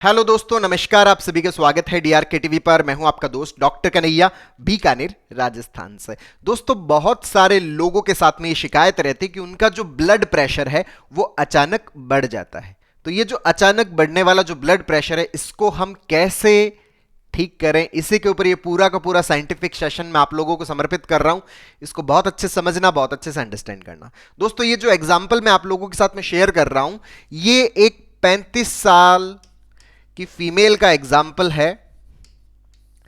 Hello दोस्तों, नमस्कार। आप सभी का स्वागत है डीआरके टीवी पर। मैं हूं आपका दोस्त डॉक्टर कन्हैया, बीकानेर, राजस्थान से। दोस्तों, बहुत सारे लोगों के साथ में ये शिकायत रहती है कि उनका जो ब्लड प्रेशर है वो अचानक बढ़ जाता है। तो ये जो अचानक बढ़ने वाला जो ब्लड प्रेशर है, इसको हम कैसे ठीक करें, इसी के ऊपर ये पूरा का पूरा साइंटिफिक सेशन मैं आप लोगों को समर्पित कर रहा हूं। इसको बहुत अच्छे से समझना, बहुत अच्छे से अंडरस्टैंड करना। दोस्तों, ये जो एग्जाम्पल मैं आप लोगों के साथ में शेयर कर रहा हूं, ये एक 35 साल कि फीमेल का एग्जाम्पल है,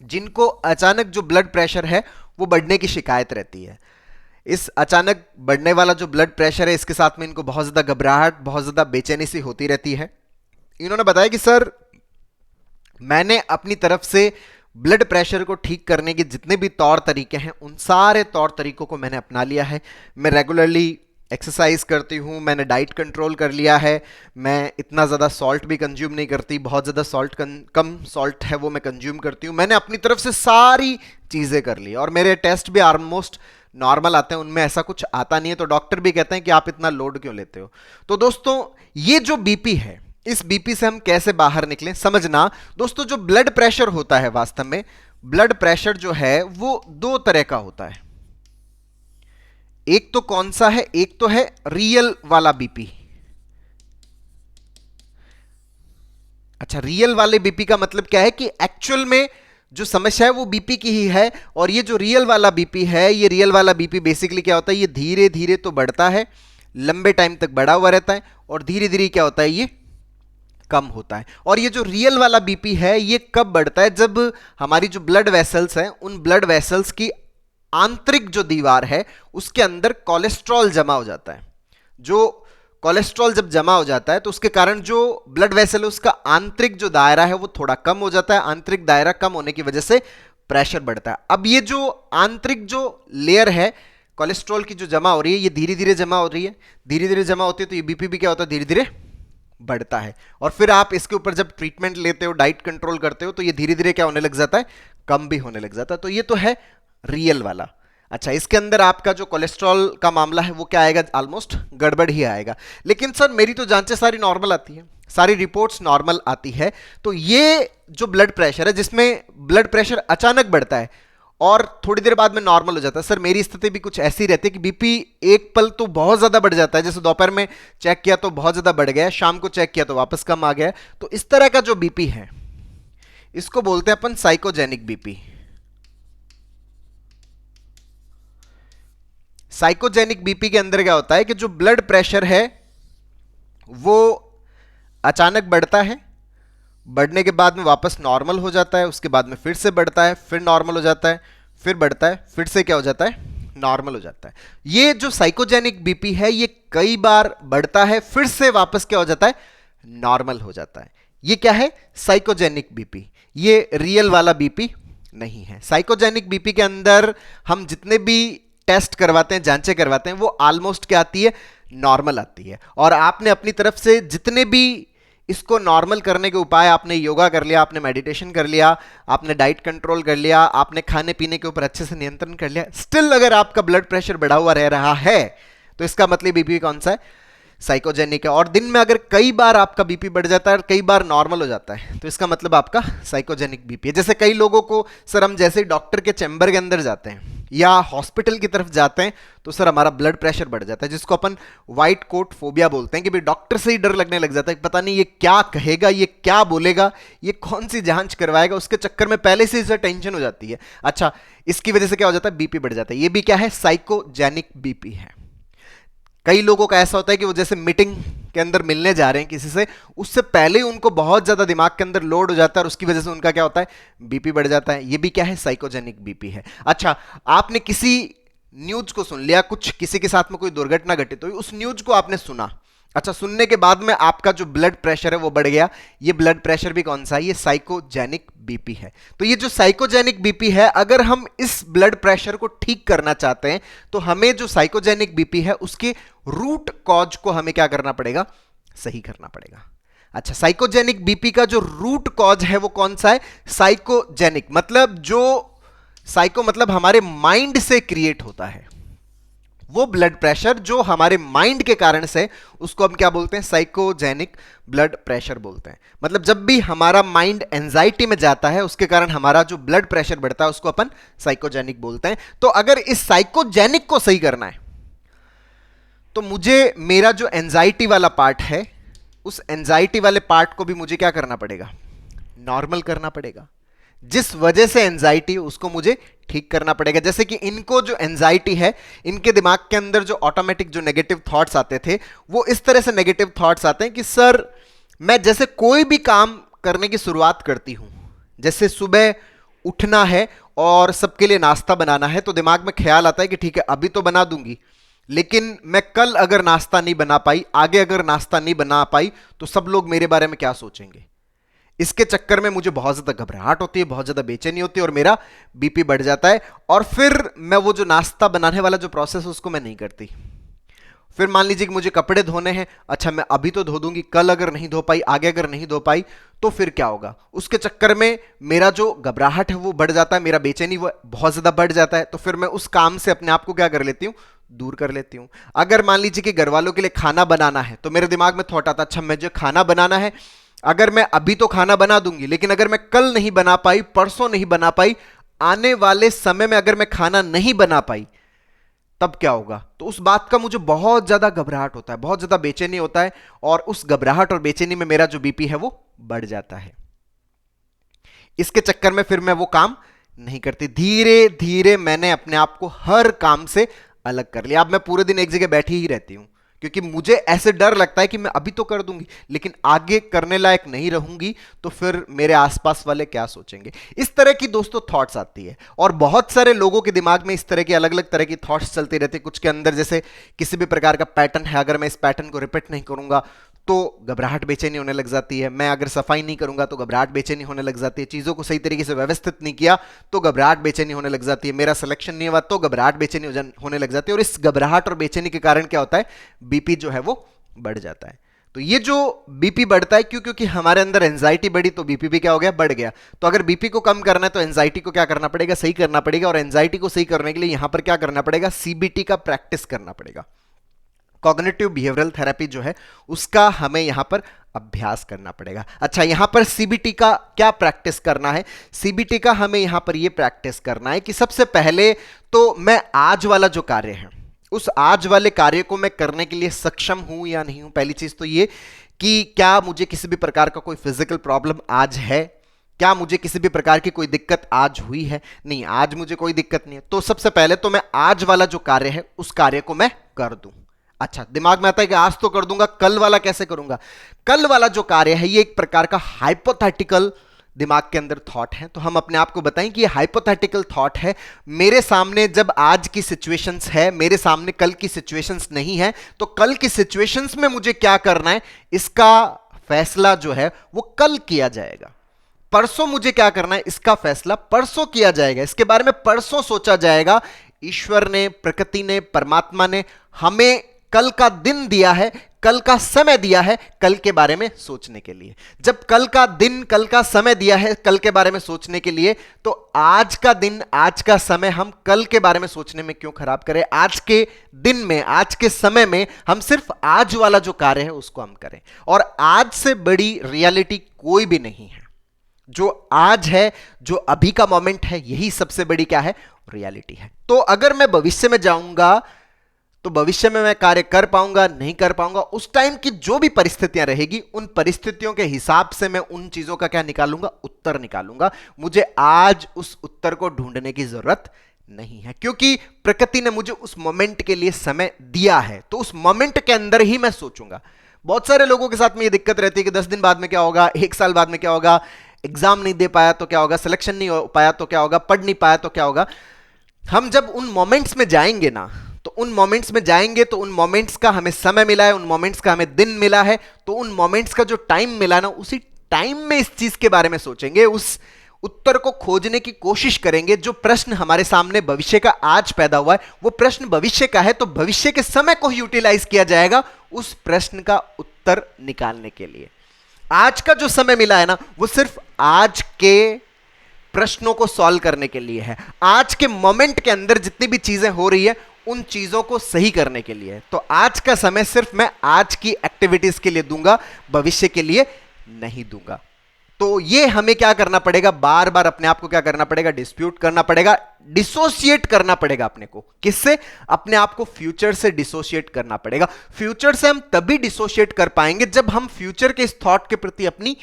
जिनको अचानक जो ब्लड प्रेशर है वो बढ़ने की शिकायत रहती है। इस अचानक बढ़ने वाला जो ब्लड प्रेशर है, इसके साथ में इनको बहुत ज्यादा घबराहट, बहुत ज्यादा बेचैनी सी होती रहती है। इन्होंने बताया कि सर, मैंने अपनी तरफ से ब्लड प्रेशर को ठीक करने के जितने भी तौर तरीके हैं, उन सारे तौर तरीकों को मैंने अपना लिया है। मैं रेगुलरली एक्सरसाइज करती हूँ, मैंने डाइट कंट्रोल कर लिया है, मैं इतना ज़्यादा सॉल्ट भी कंज्यूम नहीं करती, बहुत ज़्यादा सॉल्ट कम सॉल्ट है वो मैं कंज्यूम करती हूँ। मैंने अपनी तरफ से सारी चीज़ें कर ली और मेरे टेस्ट भी ऑलमोस्ट नॉर्मल आते हैं, उनमें ऐसा कुछ आता नहीं है। तो डॉक्टर भी कहते हैं कि आप इतना लोड क्यों लेते हो। तो दोस्तों, ये जो बीपी है, इस बीपी से हम कैसे बाहर निकलें, समझना। दोस्तों, जो ब्लड प्रेशर होता है, वास्तव में ब्लड प्रेशर जो है वो दो तरह का होता है। एक तो कौन सा है? एक तो है रियल वाला बीपी। अच्छा, रियल वाले बीपी का मतलब क्या है कि एक्चुअल में जो समस्या है वो बीपी की ही है। और ये जो रियल वाला बीपी है, ये रियल वाला बीपी बेसिकली क्या होता है, ये धीरे धीरे तो बढ़ता है, लंबे टाइम तक बढ़ा हुआ रहता है, और धीरे धीरे क्या होता है, ये कम होता है। और ये जो रियल वाला बीपी है, ये कब बढ़ता है? जब हमारी जो ब्लड वेसल्स हैं, उन ब्लड वेसल्स की आंतरिक जो दीवार है, उसके अंदर कोलेस्ट्रॉल जमा हो जाता है। जो कोलेस्ट्रॉल जब जमा हो जाता है, तो उसके कारण जो ब्लड वेसल है, उसका आंतरिक जो दायरा है वो थोड़ा कम हो जाता है। आंतरिक दायरा कम होने की वजह से प्रेशर बढ़ता है। अब ये जो आंतरिक जो लेयर है कोलेस्ट्रॉल की, जो जमा हो रही है, ये धीरे धीरे जमा हो रही है, धीरे धीरे जमा होती है, तो ये बीपी भी क्या होता है, धीरे धीरे बढ़ता है। और फिर आप इसके ऊपर जब ट्रीटमेंट लेते हो, डाइट कंट्रोल करते हो, तो ये धीरे धीरे क्या होने लग जाता है, कम भी होने लग जाता है। तो ये तो है रियल वाला। अच्छा, इसके अंदर आपका जो कोलेस्ट्रॉल का मामला है वो क्या आएगा, ऑलमोस्ट गड़बड़ ही आएगा। लेकिन सर, मेरी तो जांचें सारी नॉर्मल आती है, सारी रिपोर्ट्स नॉर्मल आती है। तो ये जो ब्लड प्रेशर है, जिसमें ब्लड प्रेशर अचानक बढ़ता है और थोड़ी देर बाद में नॉर्मल हो जाता है, सर मेरी स्थिति भी कुछ ऐसी रहती है कि बीपी एक पल तो बहुत ज्यादा बढ़ जाता है, जैसे दोपहर में चेक किया तो बहुत ज्यादा बढ़ गया, शाम को चेक किया तो वापस कम आ गया। तो इस तरह का जो बीपी है, इसको बोलते हैं अपन साइकोजेनिक बीपी। साइकोजेनिक बीपी के अंदर क्या होता है कि जो ब्लड प्रेशर है वो अचानक बढ़ता है, बढ़ने के बाद में वापस नॉर्मल हो जाता है, उसके बाद में फिर से बढ़ता है, फिर नॉर्मल हो जाता है, फिर बढ़ता है, फिर से क्या हो जाता है, नॉर्मल हो जाता है। ये जो साइकोजेनिक बीपी है, ये कई बार बढ़ता है, फिर से वापस क्या हो जाता है, नॉर्मल हो जाता है। ये क्या है, साइकोजेनिक बीपी। ये रियल वाला बीपी नहीं है। साइकोजेनिक बीपी के अंदर हम जितने भी टेस्ट करवाते हैं, जांचें करवाते हैं, वो ऑलमोस्ट क्या आती है, नॉर्मल आती है। और आपने अपनी तरफ से जितने भी इसको नॉर्मल करने के उपाय, आपने योगा कर लिया, आपने मेडिटेशन कर लिया, आपने डाइट कंट्रोल कर लिया, आपने खाने पीने के ऊपर अच्छे से नियंत्रण कर लिया, स्टिल अगर आपका ब्लड प्रेशर बढ़ा हुआ रह रहा है, तो इसका मतलब बीपी कौन सा है, साइकोजेनिक है। और दिन में अगर कई बार आपका बीपी बढ़ जाता है और कई बार नॉर्मल हो जाता है, तो इसका मतलब आपका साइकोजेनिक बीपी है। जैसे कई लोगों को, सर हम जैसे ही डॉक्टर के चैम्बर के अंदर जाते हैं या हॉस्पिटल की तरफ जाते हैं, तो सर हमारा ब्लड प्रेशर बढ़ जाता है, जिसको अपन व्हाइट कोट फोबिया बोलते हैं, कि भाई डॉक्टर से ही डर लगने लग जाता है, पता नहीं ये क्या कहेगा, ये क्या बोलेगा, ये कौन सी जांच करवाएगा, उसके चक्कर में पहले से इसे टेंशन हो जाती है। अच्छा, इसकी वजह से क्या हो जाता है, बीपी बढ़ जाता है। ये भी क्या है, साइकोजेनिक बीपी है। कई लोगों का ऐसा होता है कि वो जैसे मीटिंग के अंदर मिलने जा रहे हैं किसी से, उससे पहले ही उनको बहुत ज्यादा दिमाग के अंदर लोड हो जाता है और उसकी वजह से उनका क्या होता है, बीपी बढ़ जाता है। ये भी क्या है, साइकोजेनिक बीपी है। अच्छा, आपने किसी न्यूज को सुन लिया, कुछ किसी के साथ में कोई दुर्घटना घटित हुई, उस न्यूज को आपने सुना। अच्छा, सुनने के बाद में आपका जो ब्लड प्रेशर है वो बढ़ गया। ये ब्लड प्रेशर भी कौन सा है, ये साइकोजेनिक बीपी है। तो ये जो साइकोजेनिक बीपी है, अगर हम इस ब्लड प्रेशर को ठीक करना चाहते हैं, तो हमें जो साइकोजेनिक बीपी है उसके रूट कॉज को हमें क्या करना पड़ेगा, सही करना पड़ेगा। अच्छा, साइकोजेनिक बीपी का जो रूट कॉज है वो कौन सा है, साइकोजेनिक मतलब जो, साइको मतलब हमारे माइंड से क्रिएट होता है। वो ब्लड प्रेशर जो हमारे माइंड के कारण से, उसको हम क्या बोलते हैं, साइकोजेनिक ब्लड प्रेशर बोलते हैं। मतलब जब भी हमारा माइंड एंजाइटी में जाता है उसके कारण हमारा जो ब्लड प्रेशर बढ़ता है उसको अपन साइकोजेनिक बोलते हैं। तो अगर इस साइकोजेनिक को सही करना है तो मुझे मेरा जो एंजाइटी वाला पार्ट है उस एंजाइटी वाले पार्ट को भी मुझे क्या करना पड़ेगा, नॉर्मल करना पड़ेगा। जिस वजह से एंजाइटी उसको मुझे ठीक करना पड़ेगा। जैसे कि इनको जो एंजाइटी है, इनके दिमाग के अंदर जो ऑटोमेटिक जो नेगेटिव थॉट्स आते थे वो इस तरह से नेगेटिव थॉट्स आते हैं कि सर मैं जैसे कोई भी काम करने की शुरुआत करती हूं, जैसे सुबह उठना है और सबके लिए नाश्ता बनाना है, तो दिमाग में ख्याल आता है कि ठीक है अभी तो बना दूंगी, लेकिन मैं कल अगर नाश्ता नहीं बना पाई, आगे अगर नाश्ता नहीं बना पाई तो सब लोग मेरे बारे में क्या सोचेंगे। इसके चक्कर में मुझे बहुत ज्यादा घबराहट होती है, बहुत ज्यादा बेचैनी होती है और मेरा बीपी बढ़ जाता है। और फिर मैं वो जो नाश्ता बनाने वाला जो प्रोसेस है उसको मैं नहीं करती। फिर मान लीजिए कि मुझे कपड़े धोने हैं, अच्छा मैं अभी तो धो दूंगी, कल अगर नहीं धो पाई, आगे अगर नहीं धो पाई तो फिर क्या होगा। उसके चक्कर में मेरा जो घबराहट है वो बढ़ जाता है, मेरा बेचैनी वो बहुत ज्यादा बढ़ जाता है। तो फिर मैं उस काम से अपने आप को क्या कर लेती हूँ, दूर कर लेती हूं। अगर मान लीजिए कि घर वालों के लिए खाना बनाना है तो मेरे दिमाग में थॉट आता, अच्छा मुझे खाना बनाना है, अगर मैं अभी तो खाना बना दूंगी, लेकिन अगर मैं कल नहीं बना पाई, परसों नहीं बना पाई, आने वाले समय में अगर मैं खाना नहीं बना पाई तब क्या होगा। तो उस बात का मुझे बहुत ज्यादा घबराहट होता है, बहुत ज्यादा बेचैनी होता है और उस घबराहट और बेचैनी में मेरा जो बीपी है वो बढ़ जाता है। इसके चक्कर में फिर मैं वो काम नहीं करती। धीरे धीरे मैंने अपने आप को हर काम से अलग कर लिया। अब मैं पूरे दिन एक जगह बैठी ही रहती हूं क्योंकि मुझे ऐसे डर लगता है कि मैं अभी तो कर दूंगी लेकिन आगे करने लायक नहीं रहूंगी तो फिर मेरे आसपास वाले क्या सोचेंगे। इस तरह की दोस्तों थॉट्स आती है और बहुत सारे लोगों के दिमाग में इस तरह की अलग अलग तरह की थॉट्स चलती रहती है। कुछ के अंदर जैसे किसी भी प्रकार का पैटर्न है, अगर मैं इस पैटर्न को रिपीट नहीं करूंगा तो घबराहट बेचैनी होने लग जाती है, मैं अगर सफाई नहीं करूंगा तो घबराहट बेचैनी होने लग जाती है, चीजों को सही तरीके से व्यवस्थित नहीं किया तो घबराहट बेचैनी होने लग जाती है, मेरा सिलेक्शन नहीं हुआ तो घबराहट बेचैनी होने लग जाती है। और इस घबराहट और बेचैनी के कारण क्या होता है, बीपी जो है वो बढ़ जाता है। तो ये जो बीपी बढ़ता है क्योंकि हमारे अंदर एंजाइटी बढ़ी तो बीपी भी क्या हो गया, बढ़ गया। तो अगर बीपी को कम करना है तो एंजाइटी को क्या करना पड़ेगा, सही करना पड़ेगा। और एंजाइटी को सही करने के लिए यहां पर क्या करना पड़ेगा, सीबीटी का प्रैक्टिस करना पड़ेगा। कॉग्निटिव बिहेवियरल थेरेपी जो है उसका हमें यहां पर अभ्यास करना पड़ेगा। अच्छा, यहां पर सीबीटी का क्या प्रैक्टिस करना है, सीबीटी का हमें यहां पर यह प्रैक्टिस करना है कि सबसे पहले तो मैं आज वाला जो कार्य है उस आज वाले कार्य को मैं करने के लिए सक्षम हूं या नहीं हूं। पहली चीज तो ये कि क्या मुझे किसी भी प्रकार का कोई फिजिकल प्रॉब्लम आज है, क्या मुझे किसी भी प्रकार की कोई दिक्कत आज हुई है, नहीं आज मुझे कोई दिक्कत नहीं है। तो सबसे पहले तो मैं आज वाला जो कार्य है उस कार्य को मैं कर दूं। अच्छा, दिमाग में आता है कि आज तो कर दूंगा, कल वाला कैसे करूंगा। कल वाला जो कार्य है ये एक प्रकार का हाइपोथेटिकल दिमाग के अंदर थॉट है। तो हम अपने आप को बताएं कि ये हाइपोथेटिकल थॉट है। मेरे सामने जब आज की सिचुएशंस है, मेरे सामने कल की सिचुएशंस नहीं है, तो कल की सिचुएशंस में मुझे क्या करना है इसका फैसला जो है वो कल किया जाएगा। परसों मुझे क्या करना है इसका फैसला परसों किया जाएगा, इसके बारे में परसों सोचा जाएगा। ईश्वर ने, प्रकृति ने, परमात्मा ने हमें कल का दिन दिया है, कल का समय दिया है कल के बारे में सोचने के लिए। जब कल का दिन, कल का समय दिया है कल के बारे में सोचने के लिए, तो आज का दिन, आज का समय हम कल के बारे में सोचने में क्यों खराब करें। आज के दिन में, आज के समय में हम सिर्फ आज वाला जो कार्य है उसको हम करें। और आज से बड़ी रियलिटी कोई भी नहीं है। जो आज है, जो अभी का मोमेंट है, यही सबसे बड़ी क्या है, रियलिटी है। तो अगर मैं भविष्य में जाऊंगा तो भविष्य में मैं कार्य कर पाऊंगा, नहीं कर पाऊंगा, उस टाइम की जो भी परिस्थितियां रहेगी उन परिस्थितियों के हिसाब से मैं उन चीजों का क्या निकालूंगा, उत्तर निकालूंगा। मुझे आज उस उत्तर को ढूंढने की जरूरत नहीं है क्योंकि प्रकृति ने मुझे उस मोमेंट के लिए समय दिया है। तो उस मोमेंट के अंदर ही मैं सोचूंगा। बहुत सारे लोगों के साथ में ये दिक्कत रहती है कि 10 दिन बाद में क्या होगा, 1 साल बाद में क्या होगा, एग्जाम नहीं दे पाया तो क्या होगा, सिलेक्शन नहीं हो पाया तो क्या होगा, पढ़ नहीं पाया तो क्या होगा। हम जब उन मोमेंट्स में जाएंगे ना, तो उन मोमेंट्स में जाएंगे तो उन मोमेंट्स का हमें समय मिला है, उन मोमेंट्स का हमें दिन मिला है, तो उन मोमेंट्स का जो टाइम मिला ना, उसी टाइम में इस चीज के बारे में सोचेंगे, उस उत्तर को खोजने की कोशिश करेंगे। जो प्रश्न हमारे सामने भविष्य का आज पैदा हुआ है वो प्रश्न भविष्य का है, तो भविष्य के समय को यूटिलाइज किया जाएगा उस प्रश्न का उत्तर निकालने के लिए। आज का जो समय मिला है ना वो सिर्फ आज के प्रश्नों को सॉल्व करने के लिए है। आज के मोमेंट के अंदर जितनी भी चीजें हो रही है उन चीजों को सही करने के लिए। तो आज का समय सिर्फ मैं आज की एक्टिविटीज के लिए दूंगा, भविष्य के लिए नहीं दूंगा। तो ये हमें क्या करना पड़ेगा, बार बार अपने आप को क्या करना पड़ेगा, डिस्प्यूट करना पड़ेगा, डिसोशिएट करना पड़ेगा अपने को। किससे? अपने आप को फ्यूचर से डिसोशिएट करना पड़ेगा। फ्यूचर से हम तभी डिसोशिएट कर पाएंगे जब हम फ्यूचर के इस थॉट के प्रति अपनी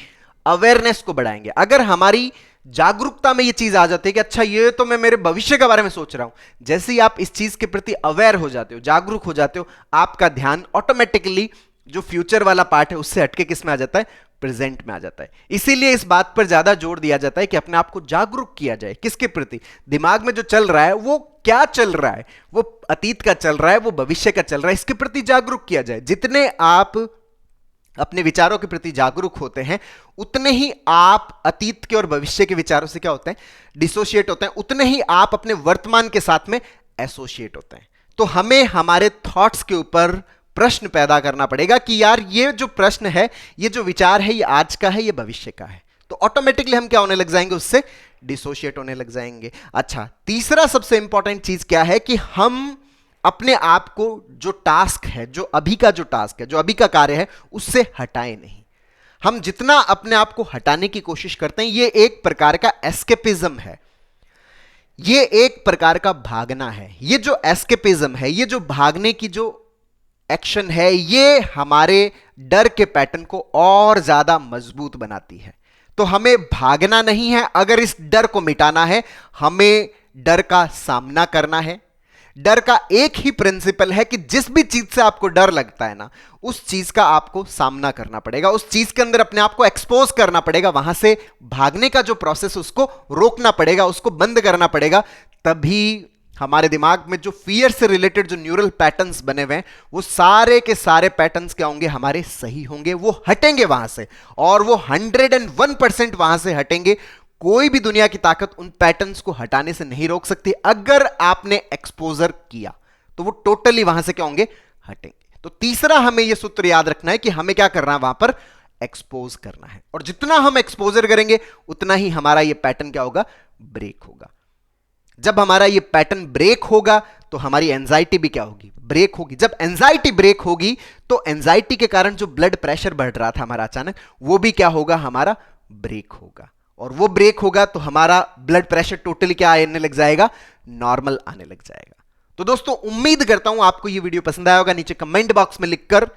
अवेयरनेस को बढ़ाएंगे। अगर हमारी जागरूकता में ये चीज आ जाती है कि अच्छा ये तो मैं मेरे भविष्य के बारे में सोच रहा हूं, जैसे ही आप इस चीज के प्रति अवेयर हो जाते हो, जागरूक हो जाते हो, आपका ध्यान ऑटोमेटिकली जो फ्यूचर वाला पार्ट है उससे हटके किस में आ जाता है, प्रेजेंट में आ जाता है। इसीलिए इस बात पर ज्यादा जोर दिया जाता है कि अपने आप को जागरूक किया जाए। किसके प्रति? दिमाग में जो चल रहा है वो क्या चल रहा है, वो अतीत का चल रहा है, वो भविष्य का चल रहा है, इसके प्रति जागरूक किया जाए। जितने आप अपने विचारों के प्रति जागरूक होते हैं उतने ही आप अतीत के और भविष्य के विचारों से क्या होते हैं, डिसोशिएट होते हैं, उतने ही आप अपने वर्तमान के साथ में एसोशिएट होते हैं। तो हमें हमारे थॉट्स के ऊपर प्रश्न पैदा करना पड़ेगा कि यार ये जो प्रश्न है, ये जो विचार है, ये आज का है, ये भविष्य का है। तो ऑटोमेटिकली हम क्या होने लग जाएंगे, उससे डिसोशिएट होने लग जाएंगे। अच्छा, तीसरा सबसे इंपॉर्टेंट चीज क्या है कि हम अपने आप को जो टास्क है, जो अभी का जो टास्क है, जो अभी का कार्य है, उससे हटाएं नहीं। हम जितना अपने आप को हटाने की कोशिश करते हैं, ये एक प्रकार का एस्केपिज्म है, ये एक प्रकार का भागना है। ये जो एस्केपिज्म है, ये जो भागने की जो एक्शन है, ये हमारे डर के पैटर्न को और ज्यादा मजबूत बनाती है। तो हमें भागना नहीं है, अगर इस डर को मिटाना है, हमें डर का सामना करना है। डर का एक ही प्रिंसिपल है कि जिस भी चीज से आपको डर लगता है ना, उस चीज का आपको सामना करना पड़ेगा, उस चीज के अंदर अपने आप को एक्सपोज करना पड़ेगा, वहां से भागने का जो प्रोसेस उसको रोकना पड़ेगा, उसको बंद करना पड़ेगा। तभी हमारे दिमाग में जो फियर से रिलेटेड जो न्यूरल पैटर्न्स बने हुए हैं, वो सारे के सारे पैटर्न्स क्या होंगे, हमारे सही होंगे, वो हटेंगे वहां से, और वो 101% वहां से हटेंगे। कोई भी दुनिया की ताकत उन पैटर्न्स को हटाने से नहीं रोक सकती। अगर आपने एक्सपोजर किया तो वो टोटली वहां से क्या होंगे, हटेंगे। तो तीसरा हमें यह सूत्र याद रखना है कि हमें क्या करना है, वहां पर एक्सपोज करना है। और जितना हम एक्सपोजर करेंगे उतना ही हमारा यह पैटर्न क्या होगा, ब्रेक होगा। जब हमारा यह पैटर्न ब्रेक होगा तो हमारी एंजाइटी भी क्या होगी, ब्रेक होगी। जब एंजाइटी ब्रेक होगी तो एंजाइटी के कारण जो ब्लड प्रेशर बढ़ रहा था हमारा अचानक, वो भी क्या होगा, हमारा ब्रेक होगा। और वो ब्रेक होगा तो हमारा ब्लड प्रेशर टोटली क्या आने लग जाएगा, नॉर्मल आने लग जाएगा। तो दोस्तों, उम्मीद करता हूं आपको ये वीडियो पसंद आया होगा। नीचे कमेंट बॉक्स में लिखकर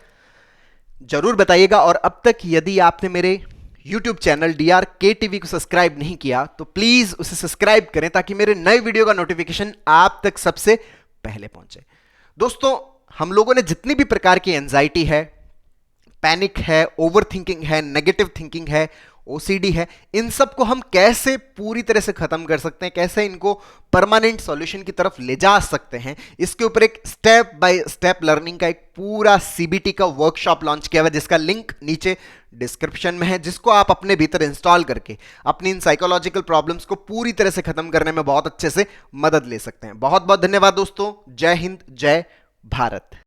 जरूर बताइएगा। और अब तक यदि आपने मेरे YouTube चैनल DRK TV को सब्सक्राइब नहीं किया तो प्लीज उसे सब्सक्राइब करें, ताकि मेरे नए वीडियो का नोटिफिकेशन आप तक सबसे पहले पहुंचे। दोस्तों, हम लोगों ने जितनी भी प्रकार की एंजाइटी है, पैनिक है, ओवर थिंकिंग है, नेगेटिव थिंकिंग है, OCD है, इन सब को हम कैसे पूरी तरह से खत्म कर सकते हैं, कैसे इनको परमानेंट सॉल्यूशन की तरफ ले जा सकते हैं, इसके ऊपर एक स्टेप बाय स्टेप लर्निंग का एक पूरा CBT का वर्कशॉप लॉन्च किया हुआ है, जिसका लिंक नीचे डिस्क्रिप्शन में है, जिसको आप अपने भीतर इंस्टॉल करके अपनी इन साइकोलॉजिकल प्रॉब्लम्स को पूरी तरह से खत्म करने में बहुत अच्छे से मदद ले सकते हैं। बहुत बहुत धन्यवाद दोस्तों। जय हिंद, जय भारत।